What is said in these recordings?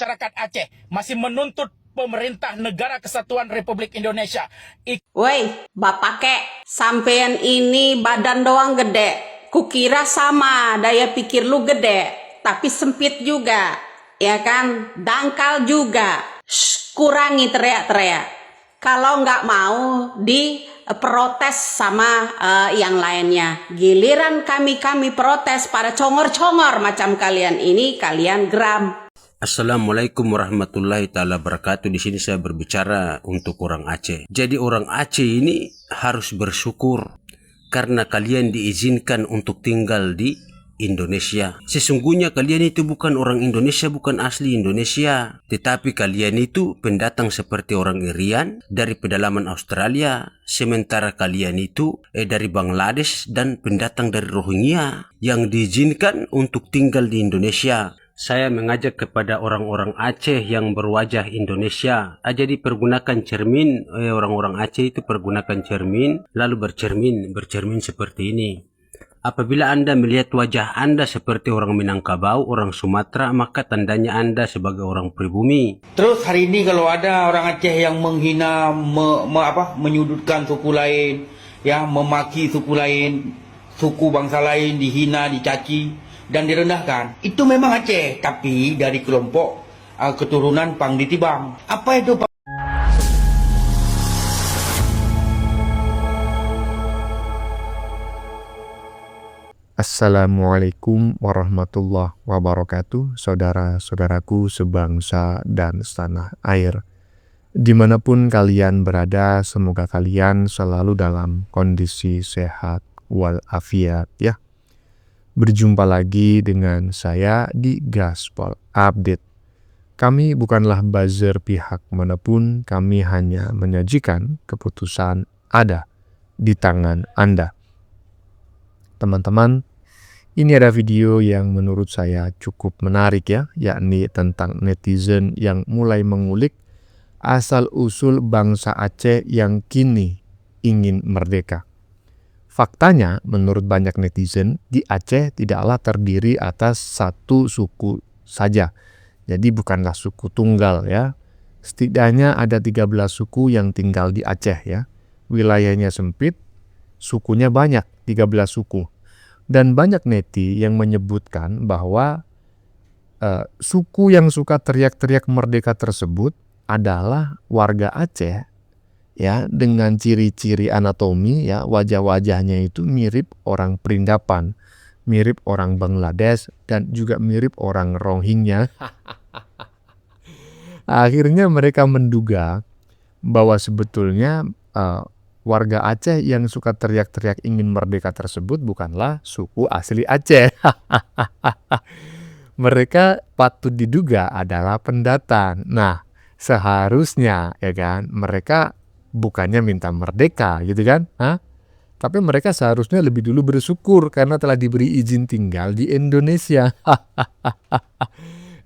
Masyarakat Aceh masih menuntut pemerintah negara kesatuan Republik Indonesia. Woi, bapak kek, sampean ini badan doang gede. Kukira sama, daya pikir lu gede, tapi sempit juga. Ya kan, dangkal juga. Shh, kurangi teriak-teriak. Kalau nggak mau diprotes sama yang lainnya. Giliran kami protes pada congor-congor macam kalian ini, kalian geram. Assalamualaikum warahmatullahi ta'ala wabarakatuh. Di sini saya berbicara untuk orang Aceh. Jadi orang Aceh ini harus bersyukur karena kalian diizinkan untuk tinggal di Indonesia. Sesungguhnya kalian itu bukan orang Indonesia, bukan asli Indonesia. Tetapi kalian itu pendatang seperti orang Irian dari pedalaman Australia. Sementara kalian itu dari Bangladesh dan pendatang dari Rohingya yang diizinkan untuk tinggal di Indonesia. Saya mengajak kepada orang-orang Aceh yang berwajah Indonesia. Jadi pergunakan cermin, orang-orang Aceh itu pergunakan cermin, lalu bercermin seperti ini. Apabila Anda melihat wajah Anda seperti orang Minangkabau, orang Sumatera, maka tandanya Anda sebagai orang pribumi. Terus hari ini kalau ada orang Aceh yang menghina, menyudutkan suku lain, ya, memaki suku lain, suku bangsa lain dihina, dicaci dan direndahkan, itu memang Aceh, tapi dari kelompok keturunan Pang Ditibang. Apa itu Pak? Assalamualaikum warahmatullahi wabarakatuh, saudara-saudaraku sebangsa dan setanah air. Dimanapun kalian berada, semoga kalian selalu dalam kondisi sehat walafiat ya. Berjumpa lagi dengan saya di Gaspol Update. Kami bukanlah buzzer pihak manapun, kami hanya menyajikan keputusan ada di tangan Anda. Teman-teman, ini ada video yang menurut saya cukup menarik ya, yakni tentang netizen yang mulai mengulik asal-usul bangsa Aceh yang kini ingin merdeka. Faktanya, menurut banyak netizen, di Aceh tidaklah terdiri atas satu suku saja. Jadi bukanlah suku tunggal ya. Setidaknya ada 13 suku yang tinggal di Aceh ya. Wilayahnya sempit, sukunya banyak, 13 suku. Dan banyak neti yang menyebutkan bahwa suku yang suka teriak-teriak merdeka tersebut adalah warga Aceh ya, dengan ciri-ciri anatomi ya, wajah-wajahnya itu mirip orang Perindapan, mirip orang Bangladesh, dan juga mirip orang Rohingya. Akhirnya mereka menduga bahwa sebetulnya warga Aceh yang suka teriak-teriak ingin merdeka tersebut bukanlah suku asli Aceh. Mereka patut diduga adalah pendatang. Nah, seharusnya ya kan mereka bukannya minta merdeka gitu kan, tapi mereka seharusnya lebih dulu bersyukur karena telah diberi izin tinggal di Indonesia.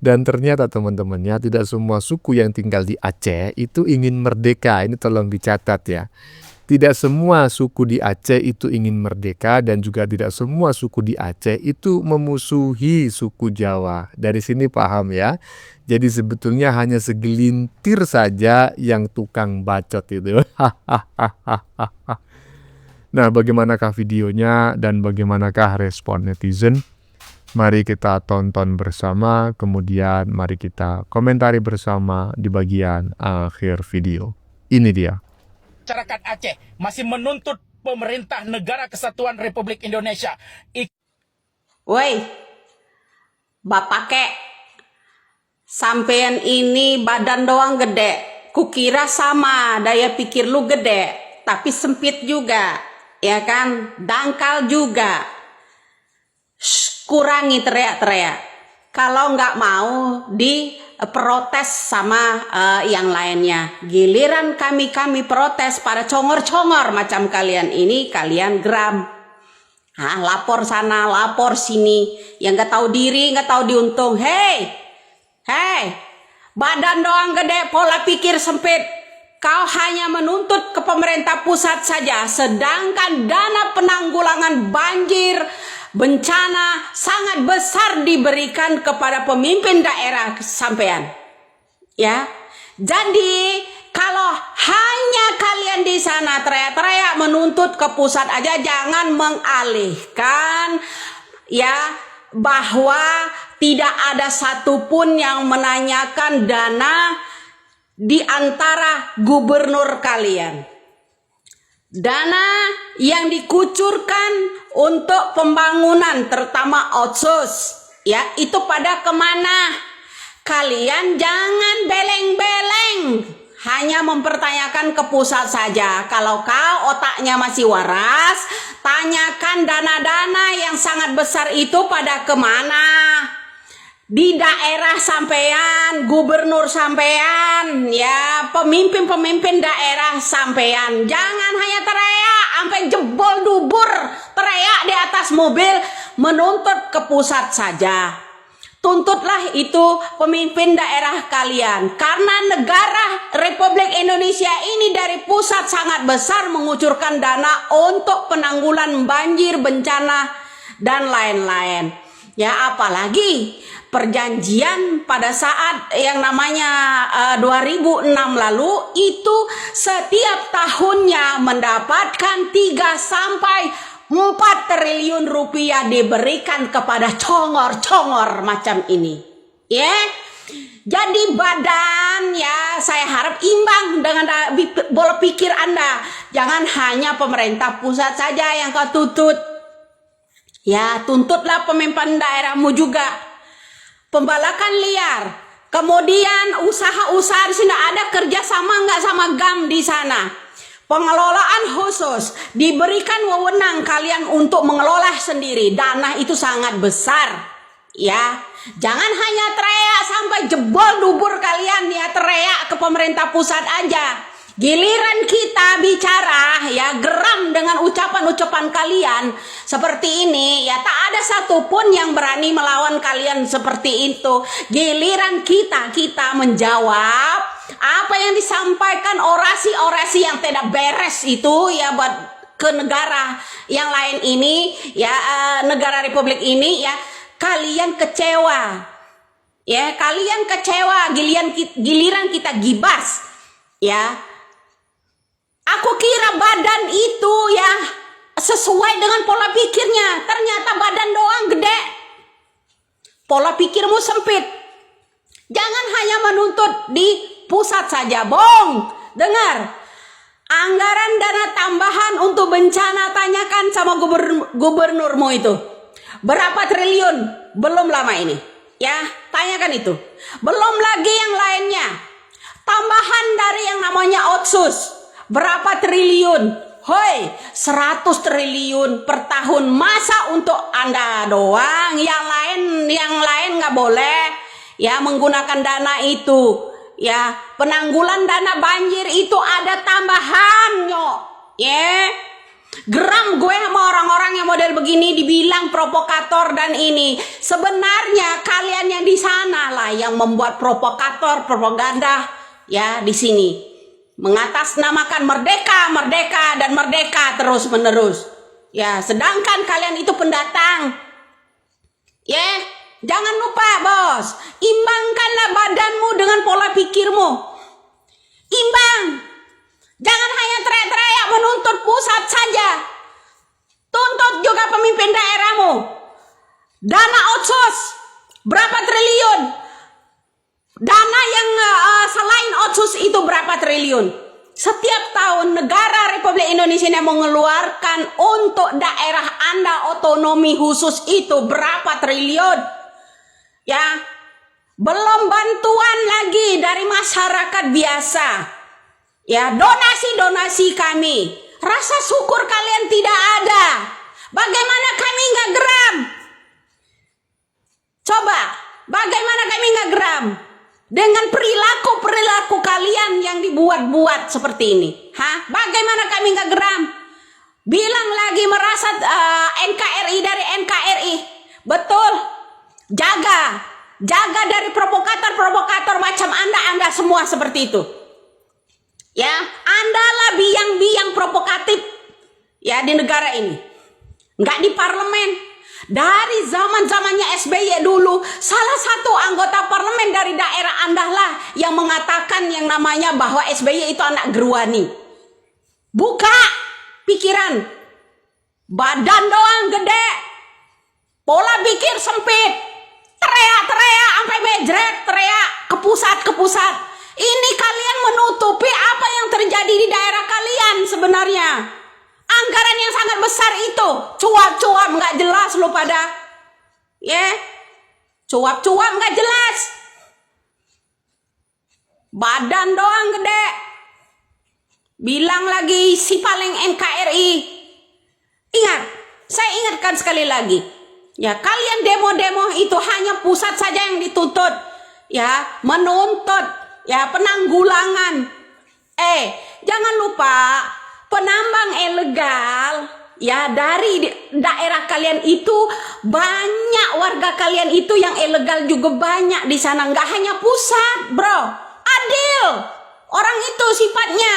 Dan ternyata teman-temannya tidak semua suku yang tinggal di Aceh itu ingin merdeka. Ini tolong dicatat ya. Tidak semua suku di Aceh itu ingin merdeka, dan juga tidak semua suku di Aceh itu memusuhi suku Jawa. Dari sini paham ya. Jadi sebetulnya hanya segelintir saja yang tukang bacot itu. Nah, bagaimanakah videonya dan bagaimanakah respon netizen? Mari kita tonton bersama, kemudian mari kita komentari bersama di bagian akhir video. Ini dia. Masyarakat Aceh masih menuntut pemerintah negara kesatuan Republik Indonesia. Woi, bapak kek, sampean ini badan doang gede. Kukira sama, daya pikir lu gede, tapi sempit juga. Ya kan, dangkal juga. Shh, kurangi teriak-teriak. Kalau nggak mau diprotes sama yang lainnya. Giliran kami protes pada congor-congor macam kalian ini, kalian geram. Lapor sana, lapor sini. Yang nggak tahu diri, nggak tahu diuntung. Hei, badan doang gede, pola pikir sempit. Kau hanya menuntut ke pemerintah pusat saja, sedangkan dana penanggulangan banjir, bencana sangat besar diberikan kepada pemimpin daerah sampean. Ya. Jadi kalau hanya kalian di sana teriak-teriak menuntut ke pusat aja, jangan mengalihkan ya bahwa tidak ada satupun yang menanyakan dana di antara gubernur kalian. Dana yang dikucurkan untuk pembangunan terutama otsus ya itu pada kemana? Kalian jangan beleng-beleng hanya mempertanyakan ke pusat saja. Kalau kau otaknya masih waras, tanyakan dana-dana yang sangat besar itu pada kemana. Di daerah sampean, gubernur sampean, ya pemimpin-pemimpin daerah sampean. Jangan hanya teriak sampai jebol dubur, teriak di atas mobil menuntut ke pusat saja. Tuntutlah itu pemimpin daerah kalian. Karena negara Republik Indonesia ini dari pusat sangat besar mengucurkan dana untuk penanggulan banjir, bencana, dan lain-lain. Ya apalagi perjanjian pada saat yang namanya 2006 lalu itu setiap tahunnya mendapatkan 3 sampai 4 triliun rupiah diberikan kepada congor-congor macam ini. Ya. Jadi badan ya saya harap imbang dengan bola pikir Anda. Jangan hanya pemerintah pusat saja yang kau tuntut. Ya, tuntutlah pemimpin daerahmu juga. Pembalakan liar. Kemudian usaha-usaha di sini ada kerjasama nggak sama GAM di sana. Pengelolaan khusus diberikan wewenang kalian untuk mengelola sendiri. Dana itu sangat besar, ya. Jangan hanya teriak sampai jebol dubur kalian ya teriak ke pemerintah pusat aja. Giliran kita bicara ya geram dengan ucapan-ucapan kalian seperti ini ya tak ada satupun yang berani melawan kalian seperti itu. Giliran kita menjawab apa yang disampaikan orasi-orasi yang tidak beres itu ya buat ke negara yang lain ini ya negara Republik ini ya kalian kecewa ya kalian kecewa giliran kita gibas ya. Aku kira badan itu ya sesuai dengan pola pikirnya. Ternyata badan doang gede. Pola pikirmu sempit. Jangan hanya menuntut di pusat saja. Bong, dengar. Anggaran dana tambahan untuk bencana tanyakan sama gubernurmu itu. Berapa triliun? Belum lama ini. Ya, tanyakan itu. Belum lagi yang lainnya. Tambahan dari yang namanya otsus. Berapa triliun? Hoi, 100 triliun per tahun. Masa untuk Anda doang? Yang lain nggak boleh ya menggunakan dana itu. Ya, penanggulan dana banjir itu ada tambahan, nyok. Ya. Geram gue sama orang-orang yang model begini dibilang provokator dan ini. Sebenarnya kalian yang di sana lah yang membuat provokator, propaganda ya di sini. Mengatasnamakan merdeka dan merdeka terus menerus ya sedangkan kalian itu pendatang ya jangan lupa bos imbangkanlah badanmu dengan pola pikirmu imbang jangan hanya teriak-teriak menuntut pusat saja tuntut juga pemimpin daerahmu dana otsus berapa triliun dana yang selain otsus itu berapa triliun? Setiap tahun negara Republik Indonesia yang mengeluarkan untuk daerah Anda otonomi khusus itu berapa triliun? Ya, belum bantuan lagi dari masyarakat biasa. Ya, donasi-donasi kami. Rasa syukur kalian tidak ada. Bagaimana kami nggak geram? Coba, bagaimana kami nggak geram? Dengan perilaku kalian yang dibuat-buat seperti ini. Bagaimana kami nggak geram? Bilang lagi merasa NKRI dari NKRI. Betul. Jaga dari provokator macam Anda semua seperti itu. Ya, Anda lah biang-biang provokatif ya di negara ini. Nggak di parlemen. Dari zaman-zamannya SBY dulu, salah satu anggota parlemen dari daerah Anda lah yang mengatakan yang namanya bahwa SBY itu anak geruani. Buka pikiran. Badan doang gede. Pola pikir sempit. Teriak-teriak sampai mejret, teriak ke pusat. Ini kalian menutupi apa yang terjadi di daerah kalian sebenarnya. Anggaran yang sangat besar itu, cuap-cuap nggak jelas lo pada, cuap-cuap nggak jelas. Badan doang gede. Bilang lagi si paling NKRI. Ingat, saya ingatkan sekali lagi. Ya, kalian demo-demo itu hanya pusat saja yang dituntut. Ya, menuntut, ya penanggulangan. Jangan lupa penambang ilegal ya dari daerah kalian itu banyak, warga kalian itu yang ilegal juga banyak di sana, nggak hanya pusat, bro. Adil orang itu sifatnya.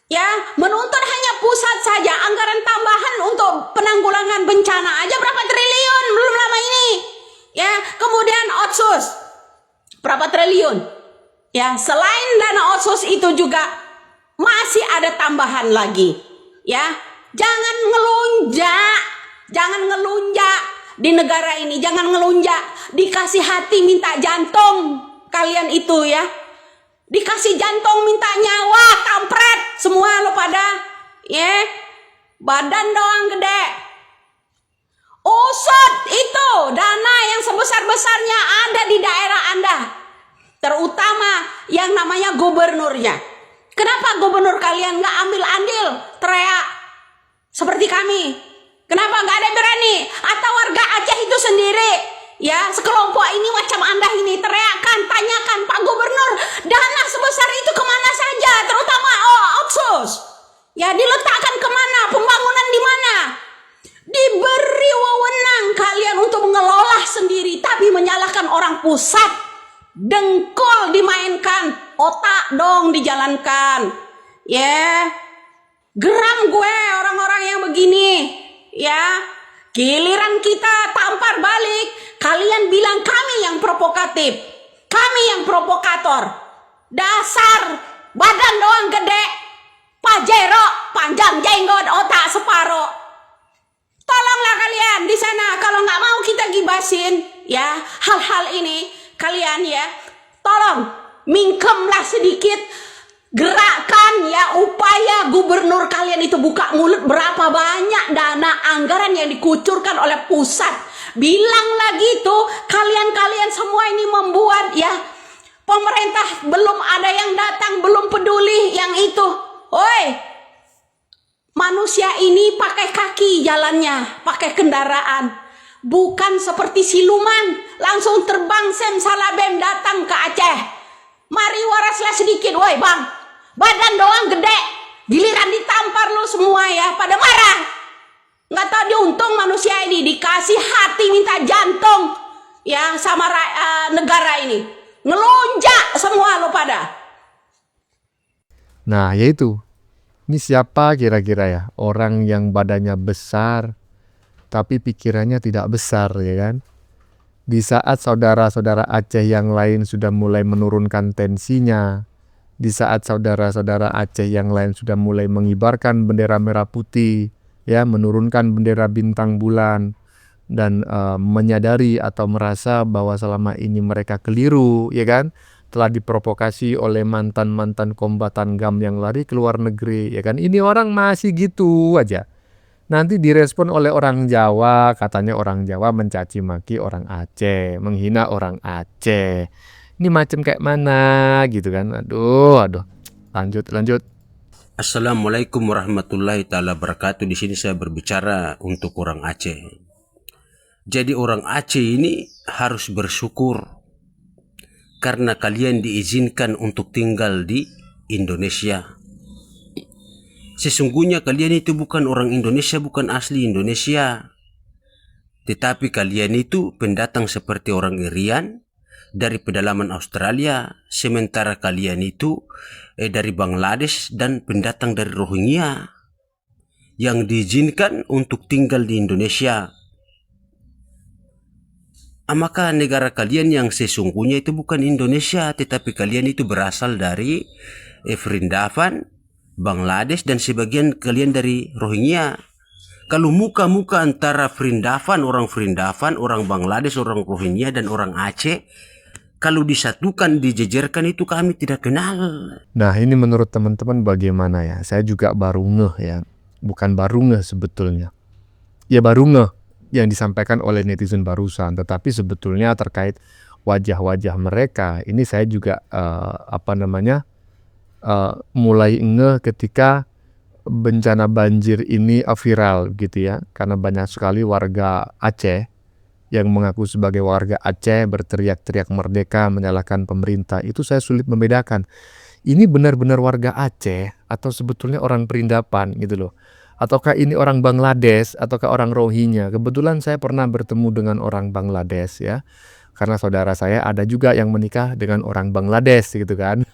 Ya, menuntut hanya pusat saja. Anggaran tambahan untuk penanggulangan bencana aja berapa triliun belum lama ini. Ya, kemudian otsus berapa triliun. Ya, selain dana otsus itu juga masih ada tambahan lagi. Ya, jangan ngelunjak di negara ini, jangan ngelunjak. Dikasih hati minta jantung kalian itu ya. Dikasih jantung minta nyawa, kampret semua lo pada. Ya, badan doang gede. Usut itu dana yang sebesar-besarnya ada di daerah Anda. Terutama yang namanya gubernurnya. Kenapa gubernur kalian nggak ambil andil, teriak seperti kami? Kenapa nggak ada berani? Atau warga Aceh itu sendiri, ya sekelompok ini macam Anda ini teriakkan, tanyakan Pak Gubernur, dana sebesar itu kemana saja, terutama otsus, ya diletakkan kemana, pembangunan di mana? Diberi wewenang kalian untuk mengelola sendiri, tapi menyalahkan orang pusat. Dengkul dimainkan, otak dong dijalankan. Ya, geram gue orang-orang yang begini. Ya, giliran kita tampar balik, kalian bilang kami yang provokatif, kami yang provokator. Dasar badan doang gede, pajero panjang jenggot, otak separoh. Tolonglah kalian di sana, kalau nggak mau kita gibasin ya hal-hal ini. Kalian ya, tolong mingkemlah sedikit, gerakan ya upaya gubernur kalian itu buka mulut berapa banyak dana anggaran yang dikucurkan oleh pusat. Bilang lagi tuh kalian semua ini membuat ya pemerintah belum ada yang datang, belum peduli yang itu. Oi, manusia ini pakai kaki jalannya, pakai kendaraan. Bukan seperti siluman, langsung terbang simsalabim datang ke Aceh. Mari waraslah sedikit, woi bang. Badan doang gede, giliran ditampar lu semua ya, pada marah. Nggak tahu diuntung manusia ini, dikasih hati minta jantung ya sama negara ini. Ngelunjak semua lu pada. Nah, yaitu. Ini siapa kira-kira ya? Orang yang badannya besar, tapi pikirannya tidak besar, ya kan? Di saat saudara-saudara Aceh yang lain sudah mulai menurunkan tensinya, di saat saudara-saudara Aceh yang lain sudah mulai mengibarkan bendera merah putih, ya, menurunkan bendera bintang bulan, dan menyadari atau merasa bahwa selama ini mereka keliru, ya kan? Telah diprovokasi oleh mantan-mantan kombatan GAM yang lari ke luar negeri, ya kan? Ini orang masih gitu aja. Nanti direspon oleh orang Jawa, katanya orang Jawa mencaci maki orang Aceh, menghina orang Aceh. Ini macam kayak mana gitu kan? Aduh. Lanjut. Assalamualaikum warahmatullahi taala wabarakatuh. Di sini saya berbicara untuk orang Aceh. Jadi orang Aceh ini harus bersyukur karena kalian diizinkan untuk tinggal di Indonesia. Sesungguhnya kalian itu bukan orang Indonesia, bukan asli Indonesia. Tetapi kalian itu pendatang seperti orang Irian dari pedalaman Australia, sementara kalian itu dari Bangladesh dan pendatang dari Rohingya yang diizinkan untuk tinggal di Indonesia. maka negara kalian yang sesungguhnya itu bukan Indonesia, tetapi kalian itu berasal dari Vrindavan, Bangladesh, dan sebagian kalian dari Rohingya. Kalau muka-muka antara orang Vrindavan, orang Bangladesh, orang Rohingya, dan orang Aceh, kalau disatukan, dijejerkan, itu kami tidak kenal. Nah, ini menurut teman-teman bagaimana ya? Saya juga baru ngeh ya. Bukan baru ngeh sebetulnya. Ya baru ngeh yang disampaikan oleh netizen barusan, tetapi sebetulnya terkait wajah-wajah mereka, ini saya juga mulai ngeh ketika bencana banjir ini viral gitu ya, karena banyak sekali warga Aceh yang mengaku sebagai warga Aceh berteriak-teriak merdeka menyalahkan pemerintah. Itu saya sulit membedakan. Ini benar-benar warga Aceh atau sebetulnya orang Perindapan gitu loh. Ataukah ini orang Bangladesh ataukah orang Rohingya? Kebetulan saya pernah bertemu dengan orang Bangladesh ya. Karena saudara saya ada juga yang menikah dengan orang Bangladesh gitu kan.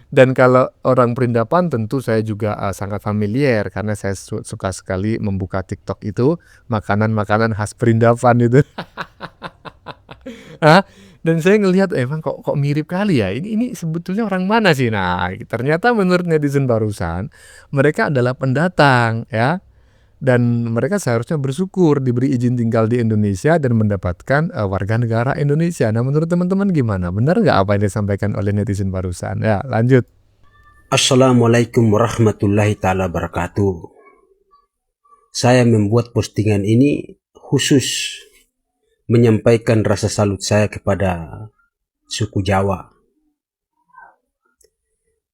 Dan kalau orang Perindapan tentu saya juga sangat familiar karena saya suka sekali membuka TikTok itu makanan-makanan khas Perindapan itu. Dan saya ngelihat emang kok mirip kali ya. Ini sebetulnya orang mana sih? Nah, ternyata menurut netizen barusan mereka adalah pendatang ya. Dan mereka seharusnya bersyukur diberi izin tinggal di Indonesia dan mendapatkan warga negara Indonesia. Nah, menurut teman-teman gimana? Benar nggak apa yang disampaikan oleh netizen barusan? Ya, lanjut. Assalamualaikum warahmatullahi ta'ala wabarakatuh. Saya membuat postingan ini khusus menyampaikan rasa salut saya kepada suku Jawa.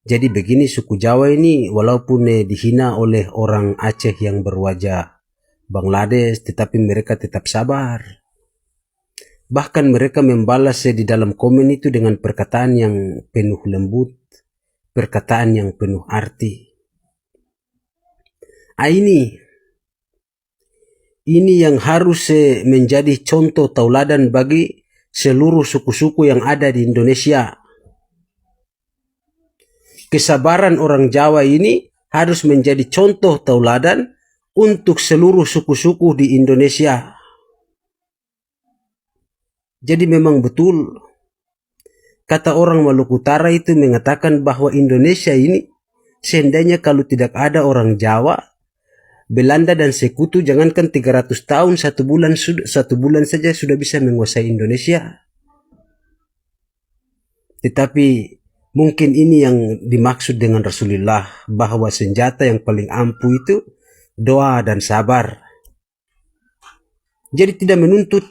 Jadi begini, suku Jawa ini walaupun dihina oleh orang Aceh yang berwajah Bangladesh, tetapi mereka tetap sabar. Bahkan mereka membalas di dalam komen itu dengan perkataan yang penuh lembut, perkataan yang penuh arti. Ini yang harus menjadi contoh tauladan bagi seluruh suku-suku yang ada di Indonesia. Kesabaran orang Jawa ini harus menjadi contoh tauladan untuk seluruh suku-suku di Indonesia. Jadi memang betul, kata orang Maluku Utara itu mengatakan bahwa Indonesia ini seandainya kalau tidak ada orang Jawa, Belanda dan sekutu, jangankan 300 tahun, satu bulan saja sudah bisa menguasai Indonesia. Tetapi mungkin ini yang dimaksud dengan Rasulullah, bahwa senjata yang paling ampuh itu doa dan sabar. Jadi tidak menutup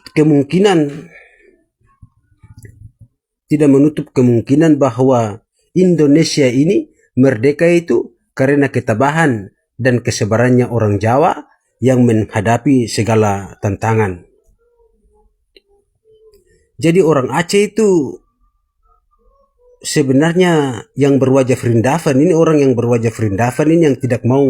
kemungkinan bahwa Indonesia ini merdeka itu karena ketabahan dan kesabarannya orang Jawa yang menghadapi segala tantangan. Jadi orang Aceh itu sebenarnya yang berwajah Vrindavan ini, orang yang berwajah Vrindavan ini yang tidak mau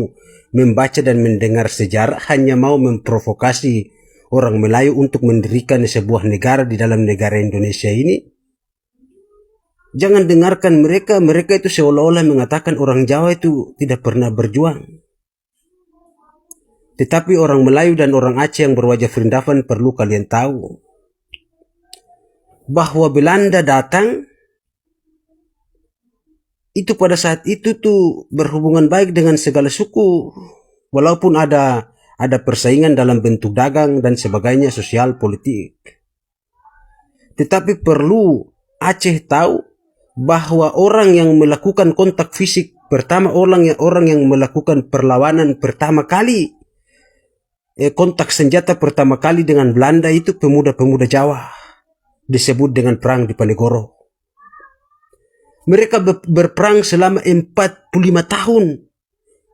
membaca dan mendengar sejarah, hanya mau memprovokasi orang Melayu untuk mendirikan sebuah negara di dalam negara Indonesia ini. Jangan dengarkan mereka itu seolah-olah mengatakan orang Jawa itu tidak pernah berjuang. Tetapi orang Melayu dan orang Aceh yang berwajah Vrindavan perlu kalian tahu bahwa Belanda datang itu pada saat itu tuh berhubungan baik dengan segala suku, walaupun ada persaingan dalam bentuk dagang dan sebagainya, sosial politik. Tetapi perlu Aceh tahu bahwa orang yang melakukan kontak fisik pertama, orang yang melakukan perlawanan pertama kali, kontak senjata pertama kali dengan Belanda itu pemuda-pemuda Jawa, disebut dengan perang di Diponegoro. Mereka berperang selama 45 tahun.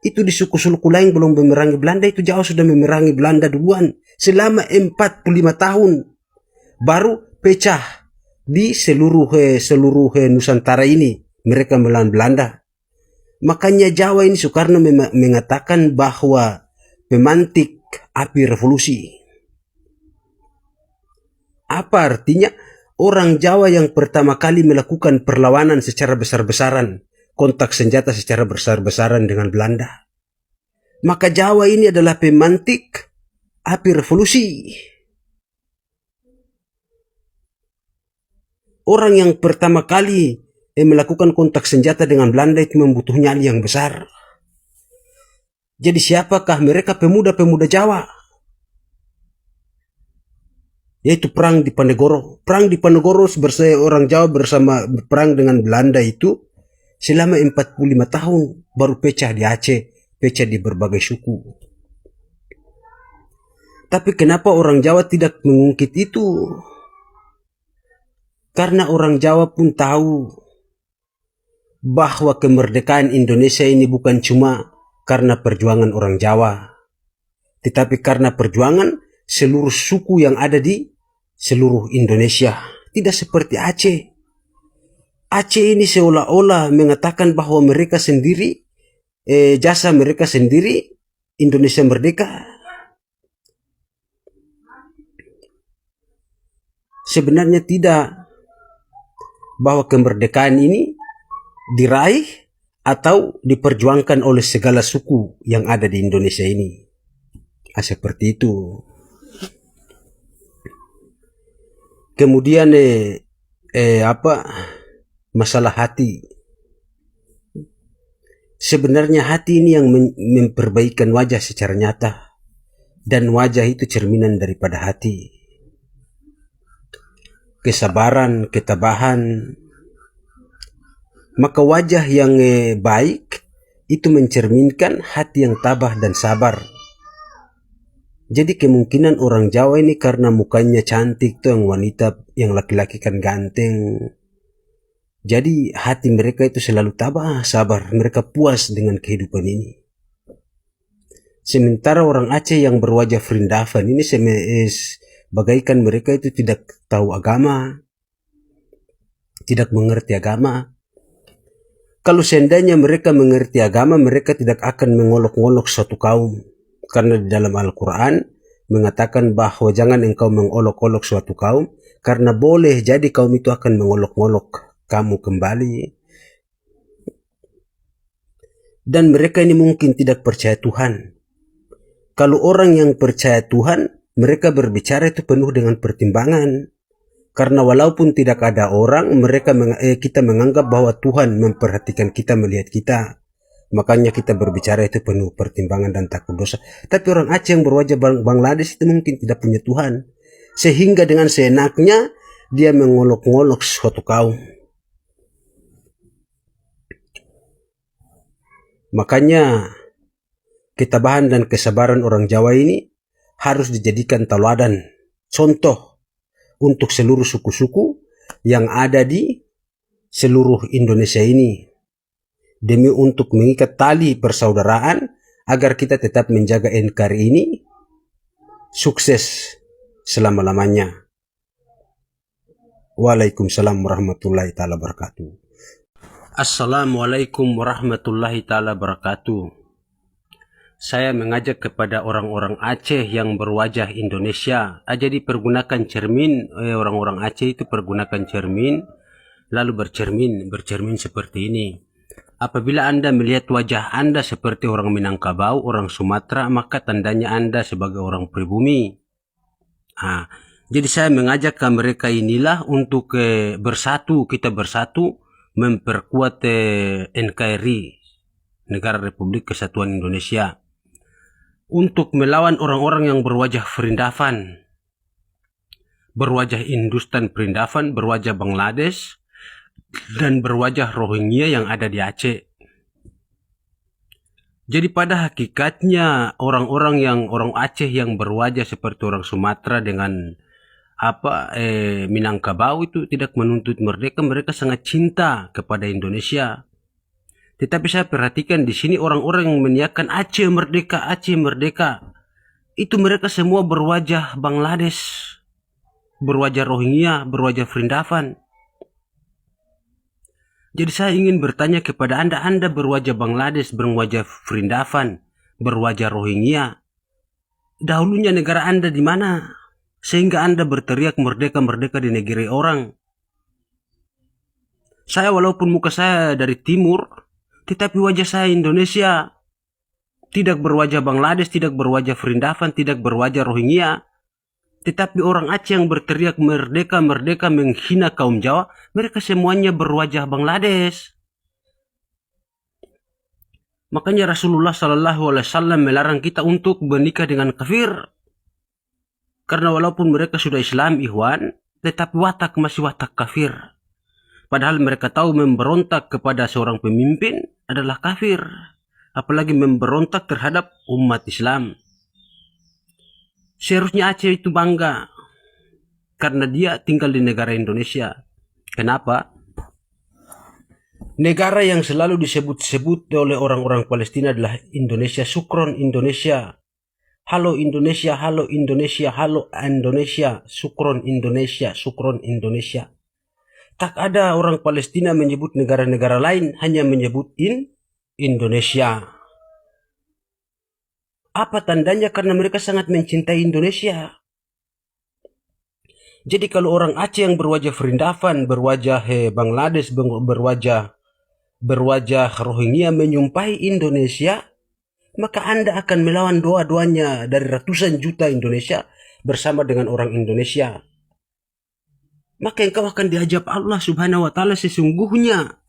Itu di suku-suku lain belum memerangi Belanda, itu Jawa sudah memerangi Belanda duluan. Selama 45 tahun. Baru pecah di seluruh Nusantara ini. Mereka melawan Belanda. Makanya Jawa ini Soekarno mengatakan bahwa pemantik api revolusi. Apa artinya? Orang Jawa yang pertama kali melakukan perlawanan secara besar-besaran, kontak senjata secara besar-besaran dengan Belanda. Maka Jawa ini adalah pemantik api revolusi. Orang yang pertama kali melakukan kontak senjata dengan Belanda itu membutuhkan nyali yang besar. Jadi siapakah mereka? Pemuda-pemuda Jawa. Yaitu perang di Panegoro. Perang di Panegoro orang Jawa bersama perang dengan Belanda itu selama 45 tahun baru pecah di Aceh, pecah di berbagai suku. Tapi kenapa orang Jawa tidak mengungkit itu? Karena orang Jawa pun tahu bahwa kemerdekaan Indonesia ini bukan cuma karena perjuangan orang Jawa, tetapi karena perjuangan seluruh suku yang ada di seluruh Indonesia. Tidak seperti Aceh. Aceh ini seolah-olah mengatakan bahwa mereka sendiri, jasa mereka sendiri, Indonesia merdeka. Sebenarnya tidak. Bahwa kemerdekaan ini diraih atau diperjuangkan oleh segala suku yang ada di Indonesia ini. Seperti itu. Kemudian masalah hati. Sebenarnya hati ini yang memperbaikan wajah secara nyata, dan wajah itu cerminan daripada hati. Kesabaran, ketabahan. Maka wajah yang baik itu mencerminkan hati yang tabah dan sabar. Jadi kemungkinan orang Jawa ini karena mukanya cantik tuh, yang wanita, yang laki-laki kan ganteng. Jadi hati mereka itu selalu tabah, sabar. Mereka puas dengan kehidupan ini. Sementara orang Aceh yang berwajah Vrindavan ini bagaikan mereka itu tidak tahu agama, tidak mengerti agama. Kalau seandainya mereka mengerti agama, mereka tidak akan mengolok-olok suatu kaum. Karena di dalam Al-Quran mengatakan bahwa jangan engkau mengolok-olok suatu kaum, karena boleh jadi kaum itu akan mengolok-olok kamu kembali. Dan mereka ini mungkin tidak percaya Tuhan. Kalau orang yang percaya Tuhan, mereka berbicara itu penuh dengan pertimbangan. Karena walaupun tidak ada orang, kita menganggap bahwa Tuhan memperhatikan kita, melihat kita. Makanya kita berbicara itu penuh pertimbangan dan takut dosa. Tapi orang Aceh yang berwajah Bangladesh itu mungkin tidak punya Tuhan. Sehingga dengan seenaknya dia mengolok-ngolok suatu kaum. Makanya ketabahan dan kesabaran orang Jawa ini harus dijadikan tauladan, contoh untuk seluruh suku-suku yang ada di seluruh Indonesia ini. Demi untuk mengikat tali persaudaraan agar kita tetap menjaga NKRI ini sukses selama-lamanya. Waalaikumsalam warahmatullahi ta'ala wabarakatuh. Assalamualaikum warahmatullahi ta'ala wabarakatuh. Saya mengajak kepada orang-orang Aceh yang berwajah Indonesia. Jadi pergunakan cermin, orang-orang Aceh itu pergunakan cermin, lalu bercermin seperti ini. Apabila Anda melihat wajah Anda seperti orang Minangkabau, orang Sumatera, maka tandanya Anda sebagai orang pribumi. Jadi saya mengajak ke mereka inilah untuk bersatu, kita bersatu memperkuat NKRI, Negara Republik Kesatuan Indonesia, untuk melawan orang-orang yang berwajah Vrindavan, berwajah Hindustan Vrindavan, berwajah Bangladesh, dan berwajah Rohingya yang ada di Aceh. Jadi pada hakikatnya orang Aceh yang berwajah seperti orang Sumatera dengan Minangkabau itu tidak menuntut merdeka, mereka sangat cinta kepada Indonesia. Tetapi saya perhatikan di sini orang-orang yang menyiapkan Aceh merdeka, itu mereka semua berwajah Bangladesh, berwajah Rohingya, berwajah Vrindavan. Jadi saya ingin bertanya kepada Anda berwajah Bangladesh, berwajah Vrindavan, berwajah Rohingya. Dahulunya negara Anda di mana? Sehingga Anda berteriak merdeka-merdeka di negeri orang. Saya walaupun muka saya dari timur, tetapi wajah saya Indonesia. Tidak berwajah Bangladesh, tidak berwajah Vrindavan, tidak berwajah Rohingya. Tetapi orang Aceh yang berteriak merdeka, merdeka menghina kaum Jawa, mereka semuanya berwajah Bangladesh. Makanya Rasulullah SAW melarang kita untuk menikah dengan kafir. Karena walaupun mereka sudah Islam, ikhwan, tetapi watak masih watak kafir. Padahal mereka tahu memberontak kepada seorang pemimpin adalah kafir. Apalagi memberontak terhadap umat Islam. Seharusnya Aceh itu bangga. Karena dia tinggal di negara Indonesia. Kenapa? Negara yang selalu disebut-sebut oleh orang-orang Palestina adalah Indonesia. Sukron Indonesia. Halo Indonesia, halo Indonesia, halo Indonesia. Sukron Indonesia, sukron Indonesia. Tak ada orang Palestina menyebut negara-negara lain, hanya menyebut Indonesia. Apa tandanya? Karena mereka sangat mencintai Indonesia. Jadi kalau orang Aceh yang berwajah Vrindavan, berwajah Bangladesh, berwajah Rohingya menyumpahi Indonesia, maka Anda akan melawan doa-doanya dari ratusan juta Indonesia bersama dengan orang Indonesia. Maka engkau akan diajab Allah Subhanahu wa Ta'ala. Sesungguhnya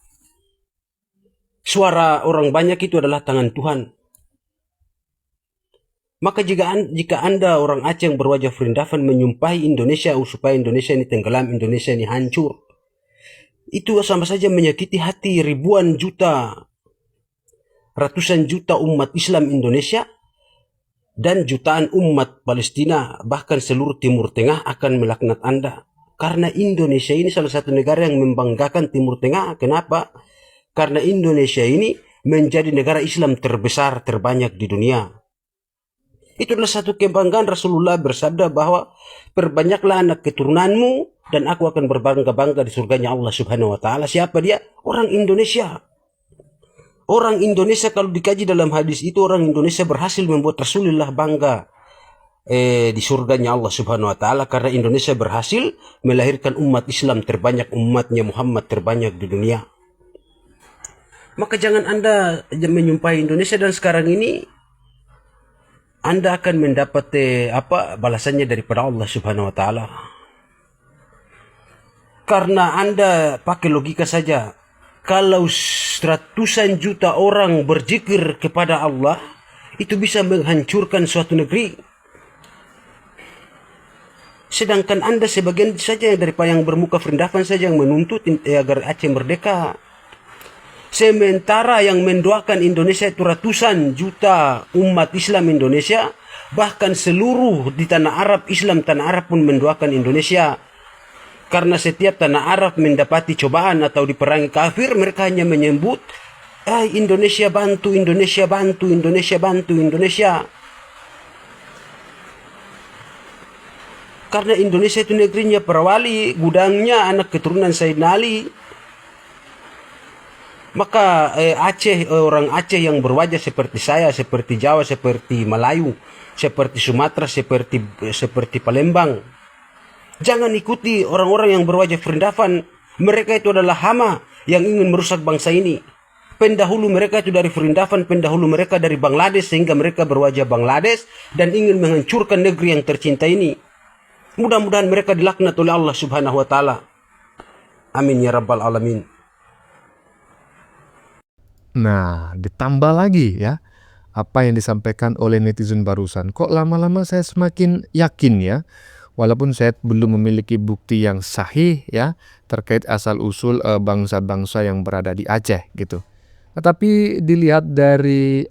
suara orang banyak itu adalah tangan Tuhan. Maka jika Anda orang Aceh yang berwajah Vrindavan menyumpahi Indonesia supaya Indonesia ini tenggelam, Indonesia ini hancur, itu sama saja menyakiti hati ribuan juta, ratusan juta umat Islam Indonesia dan jutaan umat Palestina, bahkan seluruh Timur Tengah akan melaknat Anda. Karena Indonesia ini salah satu negara yang membanggakan Timur Tengah. Kenapa? Karena Indonesia ini menjadi negara Islam terbesar, terbanyak di dunia. Itu adalah satu kebanggaan. Rasulullah bersabda bahwa perbanyaklah anak keturunanmu dan aku akan berbangga-bangga di surganya Allah Subhanahu wa Ta'ala. Siapa dia? Orang Indonesia. Orang Indonesia kalau dikaji dalam hadis itu, orang Indonesia berhasil membuat Rasulullah bangga di surganya Allah Subhanahu wa Ta'ala, karena Indonesia berhasil melahirkan umat Islam terbanyak, umatnya Muhammad terbanyak di dunia. Maka jangan Anda menyumpahi Indonesia, dan sekarang ini Anda akan mendapat balasannya daripada Allah Subhanahu wa Ta'ala. Karena Anda pakai logika saja. Kalau ratusan juta orang berzikir kepada Allah, itu bisa menghancurkan suatu negeri. Sedangkan Anda sebagian saja daripada yang bermuka Vrindavan saja yang menuntut agar Aceh merdeka. Sementara yang mendoakan Indonesia itu ratusan juta umat Islam Indonesia, bahkan seluruh di tanah Arab, Islam tanah Arab pun mendoakan Indonesia. Karena setiap tanah Arab mendapati cobaan atau diperangi kafir, mereka hanya menyebut, Indonesia bantu, Indonesia bantu, Indonesia bantu, Indonesia. Karena Indonesia itu negerinya para wali, gudangnya anak keturunan Sayyidina Ali. Maka orang Aceh yang berwajah seperti saya, seperti Jawa, seperti Melayu, seperti Sumatera, seperti Palembang, jangan ikuti orang-orang yang berwajah Vrindavan. Mereka itu adalah hama yang ingin merusak bangsa ini. Pendahulu mereka itu dari Vrindavan, pendahulu mereka dari Bangladesh, sehingga mereka berwajah Bangladesh dan ingin menghancurkan negeri yang tercinta ini. Mudah-mudahan mereka dilaknat oleh Allah Subhanahu wa Ta'ala. Amin ya rabbal alamin. Nah, ditambah lagi ya apa yang disampaikan oleh netizen barusan. Kok lama-lama saya semakin yakin ya, walaupun saya belum memiliki bukti yang sahih ya terkait asal-usul bangsa-bangsa yang berada di Aceh gitu. Tetapi dilihat dari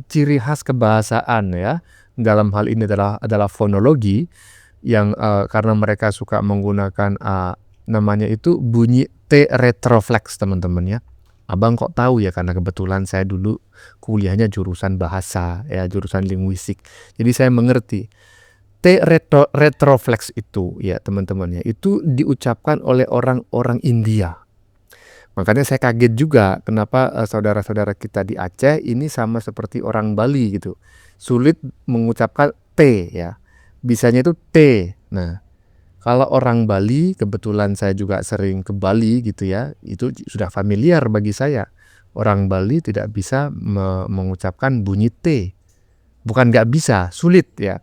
ciri khas kebahasaan ya, dalam hal ini adalah fonologi yang karena mereka suka menggunakan namanya itu bunyi T retroflex, teman-teman ya. Abang kok tahu ya, karena kebetulan saya dulu kuliahnya jurusan bahasa ya, jurusan linguistik. Jadi saya mengerti. T retroflex itu ya teman-teman ya, itu diucapkan oleh orang-orang India. Makanya saya kaget juga kenapa saudara-saudara kita di Aceh ini sama seperti orang Bali gitu. Sulit mengucapkan T ya. Bisanya itu T. Nah, kalau orang Bali, kebetulan saya juga sering ke Bali gitu ya, itu sudah familiar bagi saya. Orang Bali tidak bisa mengucapkan bunyi T. Bukan nggak bisa, sulit ya.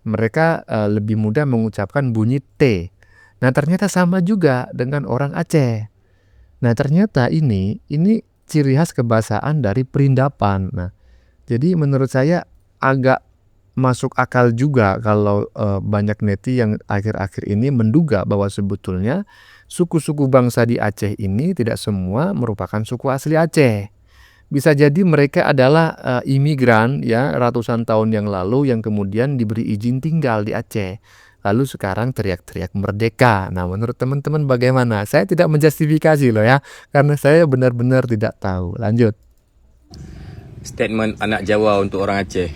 Mereka lebih mudah mengucapkan bunyi T. Nah, ternyata sama juga dengan orang Aceh. Nah, ternyata ini ciri khas kebahasaan dari perindapan. Nah, jadi menurut saya agak masuk akal juga kalau banyak neti yang akhir-akhir ini menduga bahwa sebetulnya suku-suku bangsa di Aceh ini tidak semua merupakan suku asli Aceh. Bisa jadi mereka adalah imigran ya ratusan tahun yang lalu yang kemudian diberi izin tinggal di Aceh. Lalu sekarang teriak-teriak merdeka. Nah, menurut teman-teman bagaimana? Saya tidak menjustifikasi loh ya, karena saya benar-benar tidak tahu. Lanjut. Statement anak Jawa untuk orang Aceh.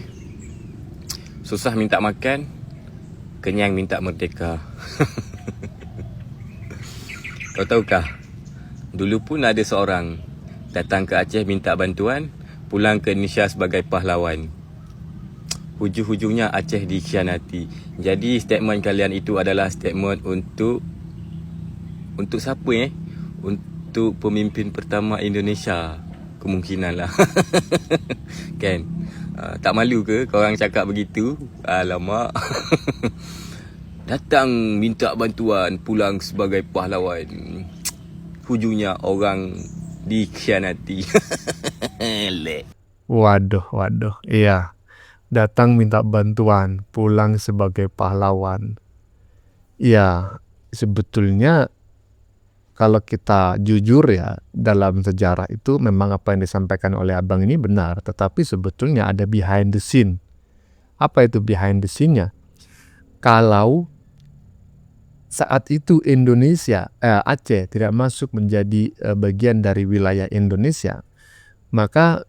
Susah minta makan, kenyang minta merdeka. Kau tahukah? Dulu pun ada seorang datang ke Aceh minta bantuan, pulang ke Indonesia sebagai pahlawan. Hujung-hujungnya Aceh dikhianati. Jadi statement kalian itu adalah statement untuk siapa Untuk pemimpin pertama Indonesia. Kemungkinan lah. Kan? Tak malu ke korang cakap begitu? Alamak. Datang minta bantuan, pulang sebagai pahlawan. Hujungnya orang dikhianati. Waduh. Iya. Datang minta bantuan, pulang sebagai pahlawan. Iya, sebetulnya kalau kita jujur ya, dalam sejarah itu memang apa yang disampaikan oleh abang ini benar, tetapi sebetulnya ada behind the scene. Apa itu behind the scene-nya? Kalau saat itu Aceh tidak masuk menjadi bagian dari wilayah Indonesia, maka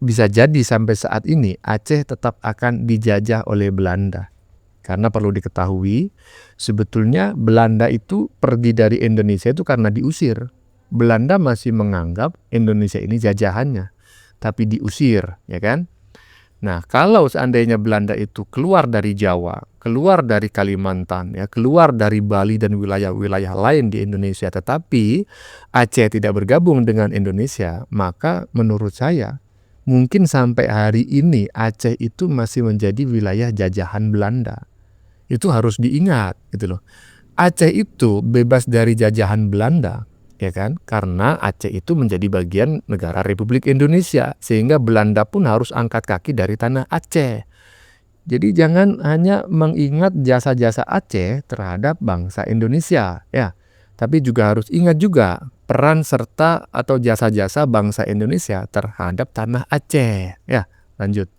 bisa jadi sampai saat ini Aceh tetap akan dijajah oleh Belanda. Karena perlu diketahui, sebetulnya Belanda itu pergi dari Indonesia itu karena diusir. Belanda masih menganggap Indonesia ini jajahannya, tapi diusir, ya kan? Nah, kalau seandainya Belanda itu keluar dari Jawa, keluar dari Kalimantan, ya, keluar dari Bali dan wilayah-wilayah lain di Indonesia, tetapi Aceh tidak bergabung dengan Indonesia, maka menurut saya mungkin sampai hari ini Aceh itu masih menjadi wilayah jajahan Belanda. Itu harus diingat, gitu loh. Aceh itu bebas dari jajahan Belanda, ya kan? Karena Aceh itu menjadi bagian negara Republik Indonesia, sehingga Belanda pun harus angkat kaki dari tanah Aceh. Jadi jangan hanya mengingat jasa-jasa Aceh terhadap bangsa Indonesia, ya. Tapi juga harus ingat juga peran serta atau jasa-jasa bangsa Indonesia terhadap tanah Aceh. Ya, lanjut.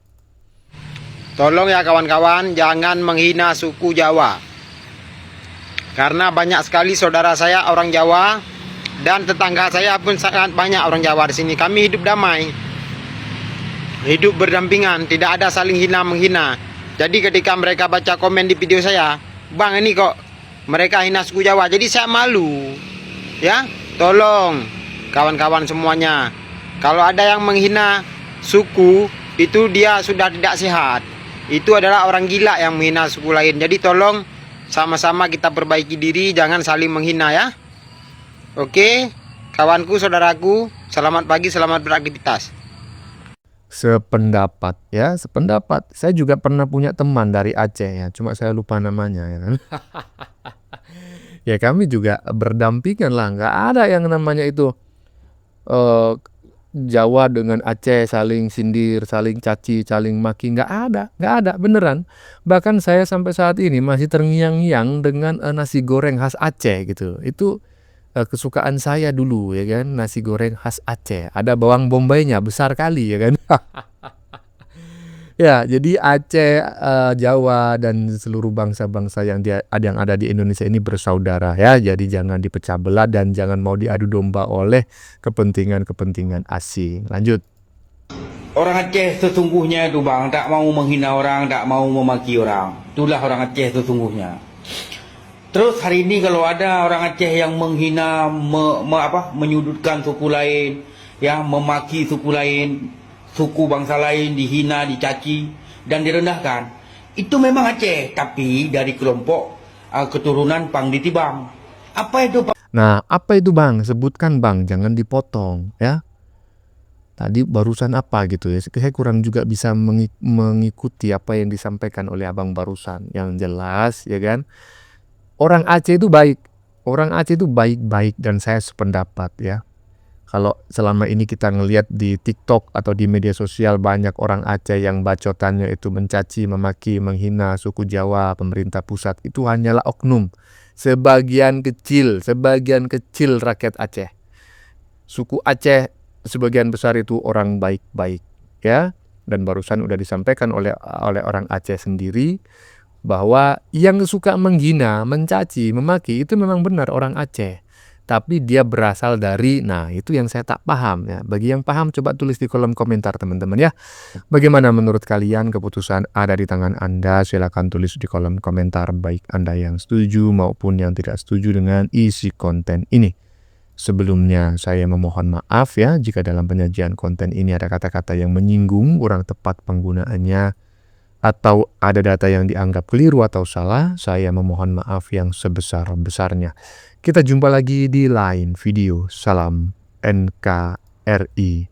Tolong ya kawan-kawan, jangan menghina suku Jawa. Karena banyak sekali saudara saya orang Jawa dan tetangga saya pun sangat banyak orang Jawa di sini. Kami hidup damai, hidup berdampingan, tidak ada saling hina-menghina. Jadi ketika mereka baca komen di video saya, "Bang, ini kok mereka hina suku Jawa." Jadi saya malu. Ya, tolong kawan-kawan semuanya. Kalau ada yang menghina suku, itu dia sudah tidak sehat. Itu adalah orang gila yang menghina suku lain. Jadi tolong sama-sama kita perbaiki diri, jangan saling menghina ya. Oke, kawanku, saudaraku, selamat pagi, selamat beraktivitas. Sependapat ya, sependapat. Saya juga pernah punya teman dari Aceh ya, cuma saya lupa namanya ya kan. Ya kami juga berdampingan lah, nggak ada yang namanya itu Jawa dengan Aceh saling sindir, saling caci, saling maki, nggak ada beneran. Bahkan saya sampai saat ini masih terngiang-ngiang dengan nasi goreng khas Aceh gitu. Itu kesukaan saya dulu ya kan, nasi goreng khas Aceh. Ada bawang bombaynya besar kali ya kan. Ya, jadi Aceh, Jawa dan seluruh bangsa-bangsa yang ada di Indonesia ini bersaudara ya. Jadi jangan dipecah belah dan jangan mau diadu domba oleh kepentingan-kepentingan asing. Lanjut. Orang Aceh sesungguhnya itu bang, tak mau menghina orang, tak mau memaki orang. Itulah orang Aceh sesungguhnya. Terus hari ini kalau ada orang Aceh yang menghina, menyudutkan suku lain, ya, memaki suku lain, suku bangsa lain dihina, dicaci dan direndahkan, itu memang Aceh, tapi dari kelompok keturunan Pang Ditibang. Apa itu Bang? Nah, apa itu Bang? Sebutkan Bang, jangan dipotong ya. tadi barusan apa gitu ya. Saya kurang juga bisa mengikuti apa yang disampaikan oleh abang barusan. Yang jelas ya kan, orang Aceh itu baik. Orang Aceh itu baik-baik dan saya sependapat ya. Kalau selama ini kita ngelihat di TikTok atau di media sosial banyak orang Aceh yang bacotannya itu mencaci, memaki, menghina suku Jawa, pemerintah pusat, itu hanyalah oknum. Sebagian kecil rakyat Aceh. Suku Aceh sebagian besar itu orang baik-baik ya. Dan barusan udah disampaikan oleh orang Aceh sendiri bahwa yang suka menghina, mencaci, memaki itu memang benar orang Aceh. Tapi dia berasal dari, nah itu yang saya tak paham ya. Bagi yang paham coba tulis di kolom komentar teman-teman ya. Bagaimana menurut kalian, keputusan ada di tangan Anda? Silakan tulis di kolom komentar baik Anda yang setuju maupun yang tidak setuju dengan isi konten ini. Sebelumnya saya memohon maaf ya jika dalam penyajian konten ini ada kata-kata yang menyinggung, kurang tepat penggunaannya, atau ada data yang dianggap keliru atau salah. Saya memohon maaf yang sebesar-besarnya. Kita jumpa lagi di lain video. Salam NKRI.